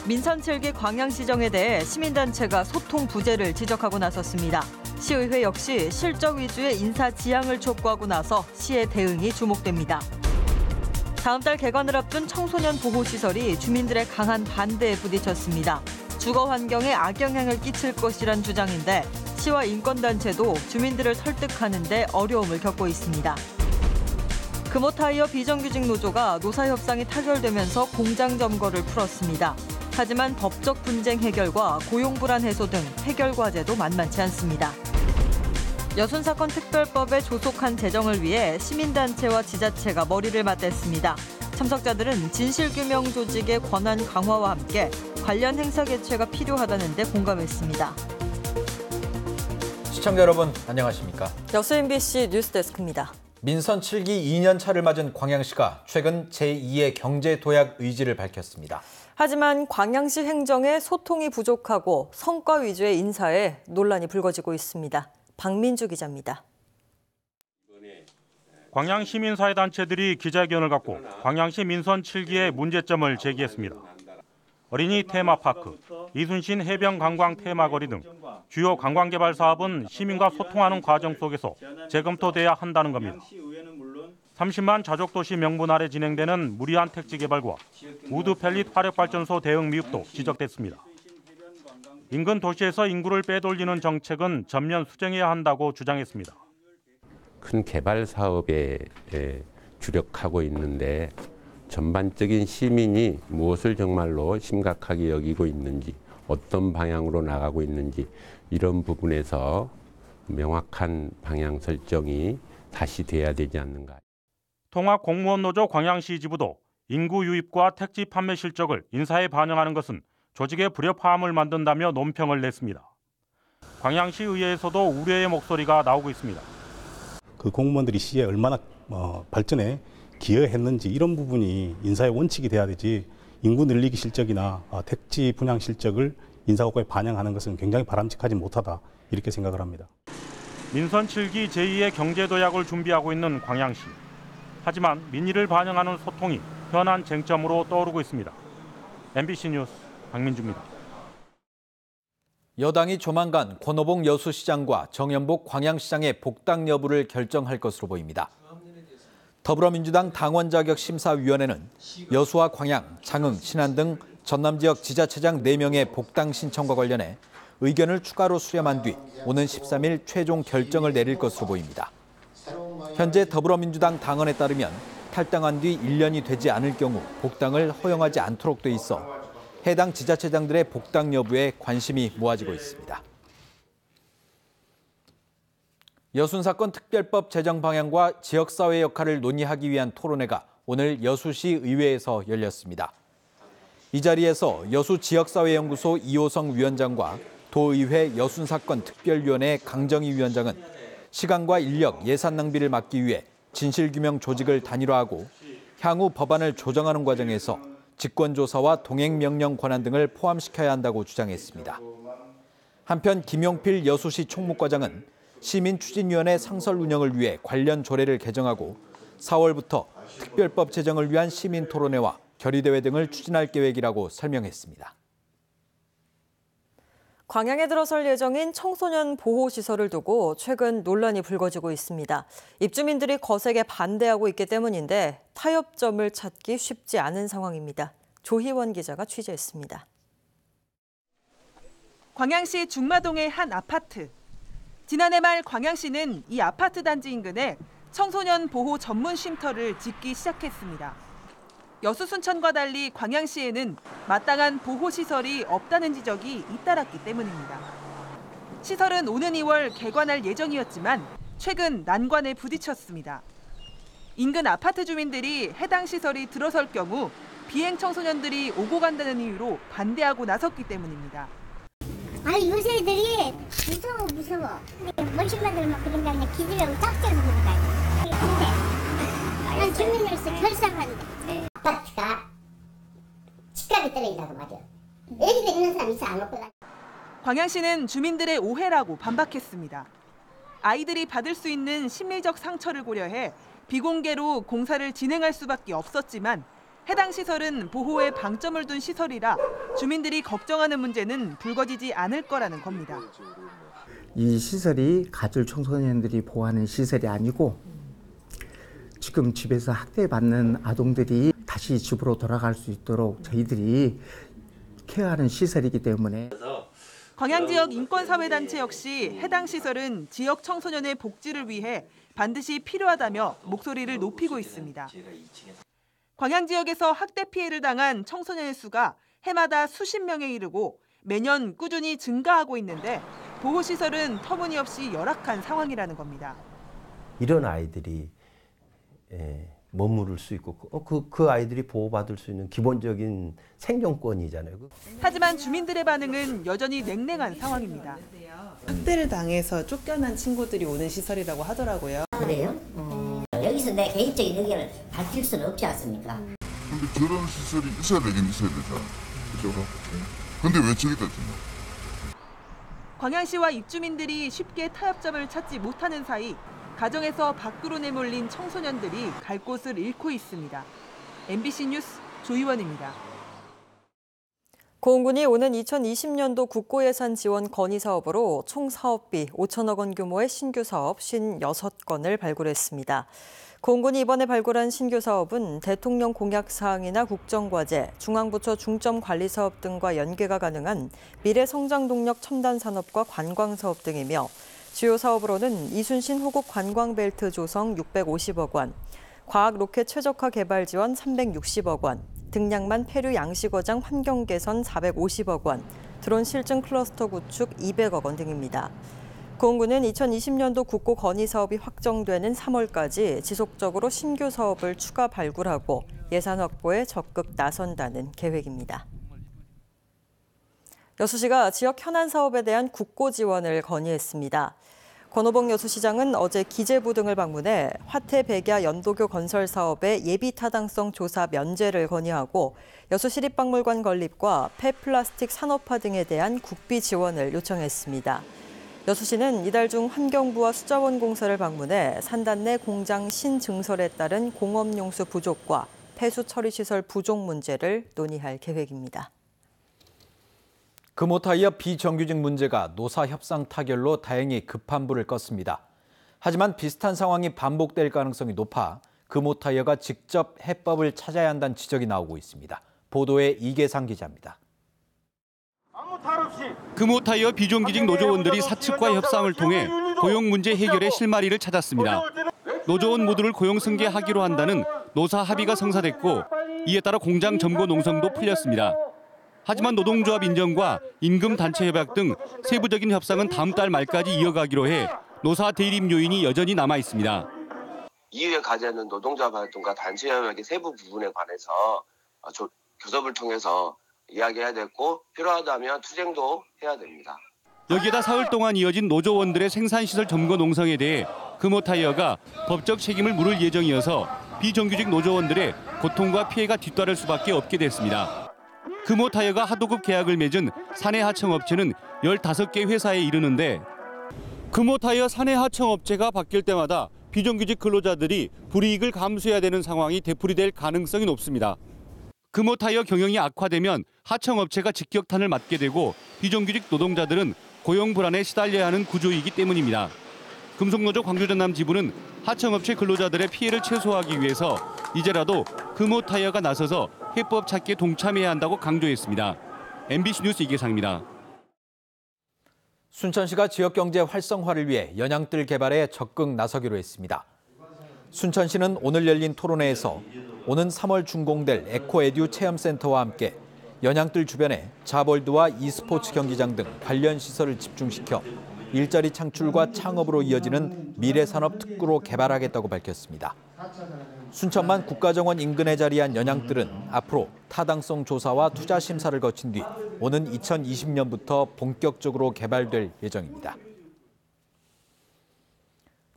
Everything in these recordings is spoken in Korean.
민선 7기 광양시정에 대해 시민단체가 소통 부재를 지적하고 나섰습니다. 시의회 역시 실적 위주의 인사 지향을 촉구하고 나서 시의 대응이 주목됩니다. 다음 달 개관을 앞둔 청소년 보호시설이 주민들의 강한 반대에 부딪혔습니다. 주거 환경에 악영향을 끼칠 것이란 주장인데 시와 인권단체도 주민들을 설득하는 데 어려움을 겪고 있습니다. 금호타이어 비정규직 노조가 노사협상이 타결되면서 공장 점거를 풀었습니다. 하지만 법적 분쟁 해결과 고용 불안 해소 등 해결 과제도 만만치 않습니다. 여순사건 특별법에 조속한 제정을 위해 시민단체와 지자체가 머리를 맞댔습니다. 참석자들은 진실규명 조직의 권한 강화와 함께 관련 행사 개최가 필요하다는 데 공감했습니다. 시청자 여러분 안녕하십니까? 여수 MBC 뉴스데스크입니다. 민선 7기 2년 차를 맞은 광양시가 최근 제2의 경제도약 의지를 밝혔습니다. 하지만 광양시 행정에 소통이 부족하고 성과 위주의 인사에 논란이 불거지고 있습니다. 박민주 기자입니다. 광양시민사회단체들이 기자회견을 갖고 광양시 민선 7기의 문제점을 제기했습니다. 어린이 테마파크, 이순신 해변관광 테마거리 등 주요 관광개발 사업은 시민과 소통하는 과정 속에서 재검토돼야 한다는 겁니다. 30만 자족도시 명분 아래 진행되는 무리한 택지 개발과 우드 펠릿 화력발전소 대응 미흡도 지적됐습니다. 인근 도시에서 인구를 빼돌리는 정책은 전면 수정해야 한다고 주장했습니다. 큰 개발 사업에 주력하고 있는데 전반적인 시민이 무엇을 정말로 심각하게 여기고 있는지, 어떤 방향으로 나가고 있는지 이런 부분에서 명확한 방향 설정이 다시 돼야 되지 않는가. 통합공무원노조 광양시 지부도 인구 유입과 택지 판매 실적을 인사에 반영하는 것은 조직의 불협화음을 만든다며 논평을 냈습니다. 광양시 의회에서도 우려의 목소리가 나오고 있습니다. 그 공무원들이 시에 얼마나 발전에 기여했는지 이런 부분이 인사의 원칙이 돼야 되지, 인구 늘리기 실적이나 택지 분양 실적을 인사고과에 반영하는 것은 굉장히 바람직하지 못하다 이렇게 생각을 합니다. 민선 7기 제2의 경제도약을 준비하고 있는 광양시. 하지만 민의를 반영하는 소통이 현안 쟁점으로 떠오르고 있습니다. MBC 뉴스 박민주입니다. 여당이 조만간 권오봉 여수시장과 정연복 광양시장의 복당 여부를 결정할 것으로 보입니다. 더불어민주당 당원자격심사위원회는 여수와 광양, 장흥, 신안 등 전남 지역 지자체장 4명의 복당 신청과 관련해 의견을 추가로 수렴한 뒤 오는 13일 최종 결정을 내릴 것으로 보입니다. 현재 더불어민주당 당원에 따르면 탈당한 뒤 1년이 되지 않을 경우 복당을 허용하지 않도록 돼 있어 해당 지자체장들의 복당 여부에 관심이 모아지고 있습니다. 여순사건 특별법 제정 방향과 지역사회 역할을 논의하기 위한 토론회가 오늘 여수시 의회에서 열렸습니다. 이 자리에서 여수지역사회연구소 이호성 위원장과 도의회 여순사건 특별위원회 강정희 위원장은 시간과 인력, 예산 낭비를 막기 위해 진실규명 조직을 단일화하고 향후 법안을 조정하는 과정에서 직권조사와 동행명령 권한 등을 포함시켜야 한다고 주장했습니다. 한편 김용필 여수시 총무과장은 시민추진위원회 상설 운영을 위해 관련 조례를 개정하고 4월부터 특별법 제정을 위한 시민토론회와 결의대회 등을 추진할 계획이라고 설명했습니다. 광양에 들어설 예정인 청소년 보호시설을 두고 최근 논란이 불거지고 있습니다. 입주민들이 거세게 반대하고 있기 때문인데 타협점을 찾기 쉽지 않은 상황입니다. 조희원 기자가 취재했습니다. 광양시 중마동의 한 아파트. 지난해 말 광양시는 이 아파트 단지 인근에 청소년 보호 전문 쉼터를 짓기 시작했습니다. 여수 순천과 달리 광양시에는 마땅한 보호시설이 없다는 지적이 잇따랐기 때문입니다. 시설은 오는 2월 개관할 예정이었지만 최근 난관에 부딪혔습니다. 인근 아파트 주민들이 해당 시설이 들어설 경우 비행 청소년들이 오고 간다는 이유로 반대하고 나섰기 때문입니다. 아니 요새 애들이 무서워. 멋있만들 막 그런다 그냥 기질하고 짝짝이 그런다. 근데 난 주민으로서 결사한다. 아파트가 집값이 떨어진다고 말이야. 애기들 있는 사람 있어 안 먹고. 광양시는 주민들의 오해라고 반박했습니다. 아이들이 받을 수 있는 심리적 상처를 고려해 비공개로 공사를 진행할 수밖에 없었지만 해당 시설은 보호에 방점을 둔 시설이라 주민들이 걱정하는 문제는 불거지지 않을 거라는 겁니다. 이 시설이 가출 청소년들이 보호하는 시설이 아니고 지금 집에서 학대받는 아동들이 다시 집으로 돌아갈 수 있도록 저희들이 케어하는 시설이기 때문에. 광양지역 인권사회단체 역시 해당 시설은 지역 청소년의 복지를 위해 반드시 필요하다며 목소리를 높이고 있습니다. 광양 지역에서 학대 피해를 당한 청소년의 수가 해마다 수십 명에 이르고 매년 꾸준히 증가하고 있는데 보호시설은 터무니없이 열악한 상황이라는 겁니다. 이런 아이들이 머무를 수 있고 그 아이들이 보호받을 수 있는 기본적인 생존권이잖아요. 하지만 주민들의 반응은 여전히 냉랭한 상황입니다. 학대를 당해서 쫓겨난 친구들이 오는 시설이라고 하더라고요. 그래요? 여기서 내 개인적인 의견을 밝힐 수는 없지 않습니까? 근데 저런 시설이 있어야 되긴 있어야 되잖아. 그죠? 근데 왜 저기다 주냐? 광양시와 입주민들이 쉽게 타협점을 찾지 못하는 사이 가정에서 밖으로 내몰린 청소년들이 갈 곳을 잃고 있습니다. MBC 뉴스 조희원입니다. 고흥군이 오는 2020년도 국고예산 지원 건의 사업으로 총 사업비 5천억 원 규모의 신규 사업 56건을 발굴했습니다. 고흥군이 이번에 발굴한 신규 사업은 대통령 공약 사항이나 국정과제, 중앙부처 중점 관리 사업 등과 연계가 가능한 미래 성장 동력 첨단 산업과 관광 사업 등이며 주요 사업으로는 이순신 호국 관광벨트 조성 650억 원, 과학 로켓 최적화 개발 지원 360억 원, 등량만 폐류 양식어장 환경 개선 450억 원, 드론 실증 클러스터 구축 200억 원 등입니다. 고흥군은 2020년도 국고 건의 사업이 확정되는 3월까지 지속적으로 신규 사업을 추가 발굴하고 예산 확보에 적극 나선다는 계획입니다. 여수시가 지역 현안 사업에 대한 국고 지원을 건의했습니다. 권오봉 여수시장은 어제 기재부 등을 방문해 화태 백야 연도교 건설 사업의 예비 타당성 조사 면제를 건의하고 여수시립박물관 건립과 폐플라스틱 산업화 등에 대한 국비 지원을 요청했습니다. 여수시는 이달 중 환경부와 수자원공사를 방문해 산단 내 공장 신증설에 따른 공업용수 부족과 폐수 처리시설 부족 문제를 논의할 계획입니다. 금호타이어 비정규직 문제가 노사 협상 타결로 다행히 급한 불을 껐습니다. 하지만 비슷한 상황이 반복될 가능성이 높아 금호타이어가 직접 해법을 찾아야 한다는 지적이 나오고 있습니다. 보도에 이계상 기자입니다. 금호타이어 비정규직 노조원들이 사측과 협상을 통해 고용 문제 해결의 실마리를 찾았습니다. 노조원 모두를 고용 승계하기로 한다는 노사 합의가 성사됐고 이에 따라 공장 점거 농성도 풀렸습니다. 하지만 노동조합 인정과 임금 단체 협약 등 세부적인 협상은 다음 달 말까지 이어가기로 해 노사 대립 요인이 여전히 남아 있습니다. 이후에 가지는 노동조합 활동과 단체 협약의 세부 부분에 관해서 교섭을 통해서 이야기해야 되고 필요하다면 투쟁도 해야 됩니다. 여기에다 사흘 동안 이어진 노조원들의 생산시설 점거 농성에 대해 금호타이어가 법적 책임을 물을 예정이어서 비정규직 노조원들의 고통과 피해가 뒤따를 수밖에 없게 됐습니다. 금호타이어가 하도급 계약을 맺은 사내 하청업체는 15개 회사에 이르는데 금호타이어 사내 하청업체가 바뀔 때마다 비정규직 근로자들이 불이익을 감수해야 되는 상황이 되풀이될 가능성이 높습니다. 금호타이어 경영이 악화되면 하청업체가 직격탄을 맞게 되고 비정규직 노동자들은 고용 불안에 시달려야 하는 구조이기 때문입니다. 금속노조 광주전남 지부는 하청업체 근로자들의 피해를 최소화하기 위해서 이제라도 금호타이어가 나서서 해법 찾기에 동참해야 한다고 강조했습니다. MBC 뉴스 이계상입니다. 순천시가 지역경제 활성화를 위해 연양뜰 개발에 적극 나서기로 했습니다. 순천시는 오늘 열린 토론회에서 오는 3월 준공될 에코에듀 체험센터와 함께 연양뜰 주변에 자볼드와 e스포츠 경기장 등 관련 시설을 집중시켜 일자리 창출과 창업으로 이어지는 미래산업 특구로 개발하겠다고 밝혔습니다. 순천만 국가정원 인근에 자리한 연양뜰은 앞으로 타당성 조사와 투자 심사를 거친 뒤 오는 2020년부터 본격적으로 개발될 예정입니다.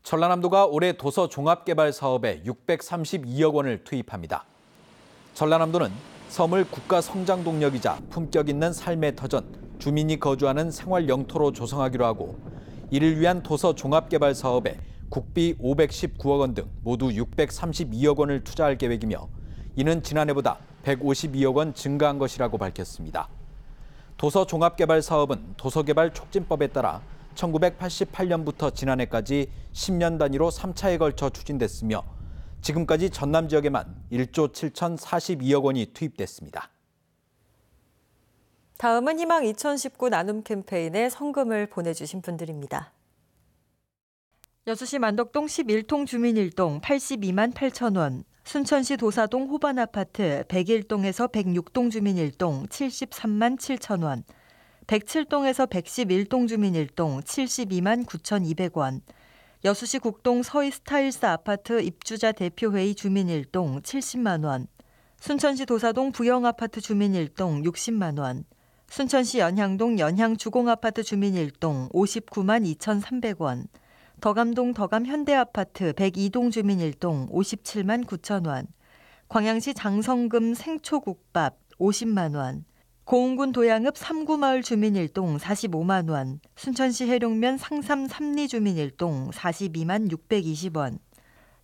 전라남도가 올해 도서 종합개발 사업에 632억 원을 투입합니다. 전라남도는 섬을 국가 성장 동력이자 품격 있는 삶의 터전, 주민이 거주하는 생활 영토로 조성하기로 하고 이를 위한 도서 종합개발 사업에 국비 519억 원 등 모두 632억 원을 투자할 계획이며 이는 지난해보다 152억 원 증가한 것이라고 밝혔습니다. 도서종합개발사업은 도서개발촉진법에 따라 1988년부터 지난해까지 10년 단위로 3차에 걸쳐 추진됐으며 지금까지 전남 지역에만 1조 7,042억 원이 투입됐습니다. 다음은 희망 2019 나눔 캠페인에 성금을 보내주신 분들입니다. 여수시 만덕동 11통 주민 1동 82만 8천 원, 순천시 도사동 호반 아파트 101동에서 106동 주민 1동 73만 7천 원, 107동에서 111동 주민 1동 72만 9,200원, 여수시 국동 서희 스타일스 아파트 입주자 대표회의 주민 1동 70만 원, 순천시 도사동 부영 아파트 주민 1동 60만 원, 순천시 연향동 연향주공아파트 주민 1동 59만 2,300원, 덕암동 덕암현대아파트 102동 주민 1동 57만 9천 원, 광양시 장성금 생초국밥 50만 원, 고흥군 도양읍 3구마을 주민 1동 45만 원, 순천시 해룡면 상삼 3리 주민 1동 42만 620원,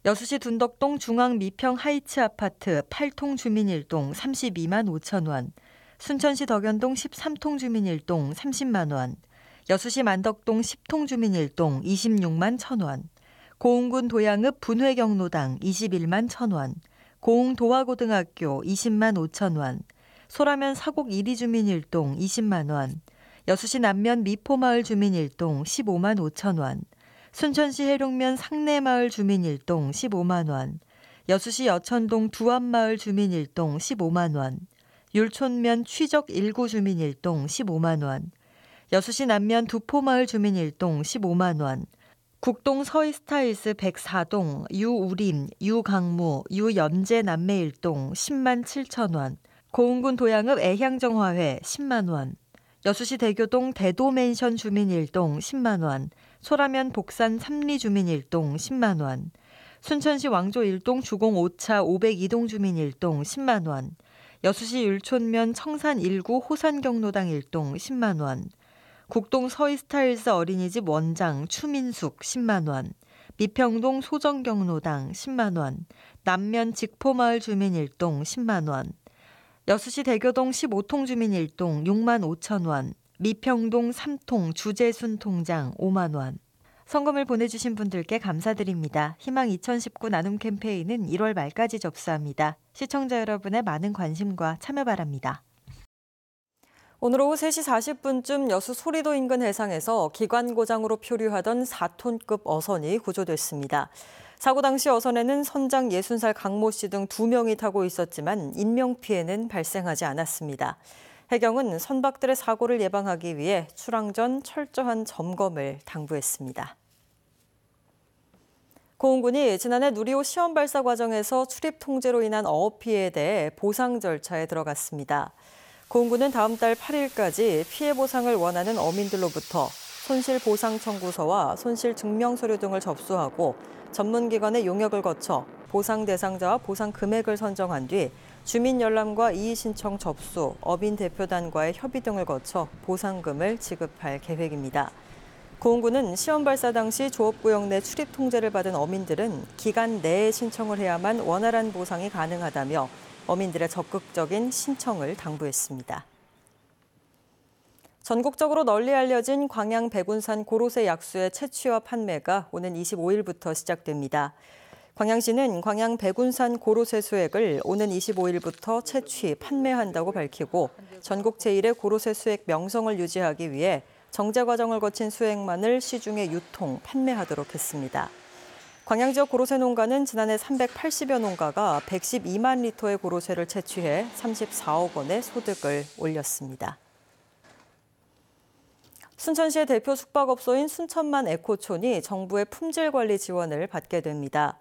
여수시 둔덕동 중앙미평 하이츠 아파트 8통 주민 1동 32만 5천 원, 순천시 덕연동 13통 주민 1동 30만 원, 여수시 만덕동 10통 주민 1동 26만 1천 원, 고흥군 도양읍 분회경로당 21만 1천 원, 고흥 도화고등학교 20만 5천 원, 소라면 사곡 1위 주민 1동 20만 원, 여수시 남면 미포마을 주민 1동 15만 5천 원, 순천시 해룡면 상내마을 주민 1동 15만 원, 여수시 여천동 두암마을 주민 1동 15만 원, 율촌면 취적 1구 주민 1동 15만 원, 여수시 남면 두포마을 주민 1동 15만 원, 국동 서희 스타일스 104동 유우림, 유강무, 유연재 남매 1동 10만 7천 원, 고흥군 도양읍 애향정화회 10만 원, 여수시 대교동 대도맨션 주민 1동 10만 원, 소라면 복산 3리 주민 1동 10만 원, 순천시 왕조 1동 주공 5차 502동 주민 1동 10만 원, 여수시 율촌면 청산 1구 호산경로당 1동 10만 원, 국동 서희 스타일스 어린이집 원장 추민숙 10만 원, 미평동 소정경로당 10만 원, 남면 직포마을 주민 1동 10만 원, 여수시 대교동 15통 주민 1동 6만 5천 원, 미평동 3통 주재순 통장 5만 원. 성금을 보내주신 분들께 감사드립니다. 희망 2019 나눔 캠페인은 1월 말까지 접수합니다. 시청자 여러분의 많은 관심과 참여 바랍니다. 오늘 오후 3시 40분쯤 여수 소리도 인근 해상에서 기관 고장으로 표류하던 4톤급 어선이 구조됐습니다. 사고 당시 어선에는 선장 60살 강모 씨 등 2명이 타고 있었지만 인명피해는 발생하지 않았습니다. 해경은 선박들의 사고를 예방하기 위해 출항 전 철저한 점검을 당부했습니다. 고흥군이 지난해 누리호 시험 발사 과정에서 출입 통제로 인한 어업 피해에 대해 보상 절차에 들어갔습니다. 고흥군은 다음 달 8일까지 피해 보상을 원하는 어민들로부터 손실보상 청구서와 손실증명서류 등을 접수하고 전문기관의 용역을 거쳐 보상 대상자와 보상 금액을 선정한 뒤 주민 열람과 이의 신청 접수, 어민 대표단과의 협의 등을 거쳐 보상금을 지급할 계획입니다. 고흥군은 시험 발사 당시 조업구역 내 출입 통제를 받은 어민들은 기간 내에 신청을 해야만 원활한 보상이 가능하다며 어민들의 적극적인 신청을 당부했습니다. 전국적으로 널리 알려진 광양 백운산 고로쇠 약수의 채취와 판매가 오는 25일부터 시작됩니다. 광양시는 광양 백운산 고로쇠 수액을 오는 25일부터 채취, 판매한다고 밝히고 전국 제1의 고로쇠 수액 명성을 유지하기 위해 정제 과정을 거친 수액만을 시중에 유통, 판매하도록 했습니다. 광양 지역 고로쇠 농가는 지난해 380여 농가가 112만 리터의 고로쇠를 채취해 34억 원의 소득을 올렸습니다. 순천시의 대표 숙박업소인 순천만 에코촌이 정부의 품질 관리 지원을 받게 됩니다.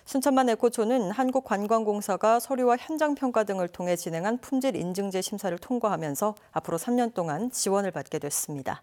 순천만 에코촌은 한국관광공사가 서류와 현장 평가 등을 통해 진행한 품질 인증제 심사를 통과하면서 앞으로 3년 동안 지원을 받게 됐습니다.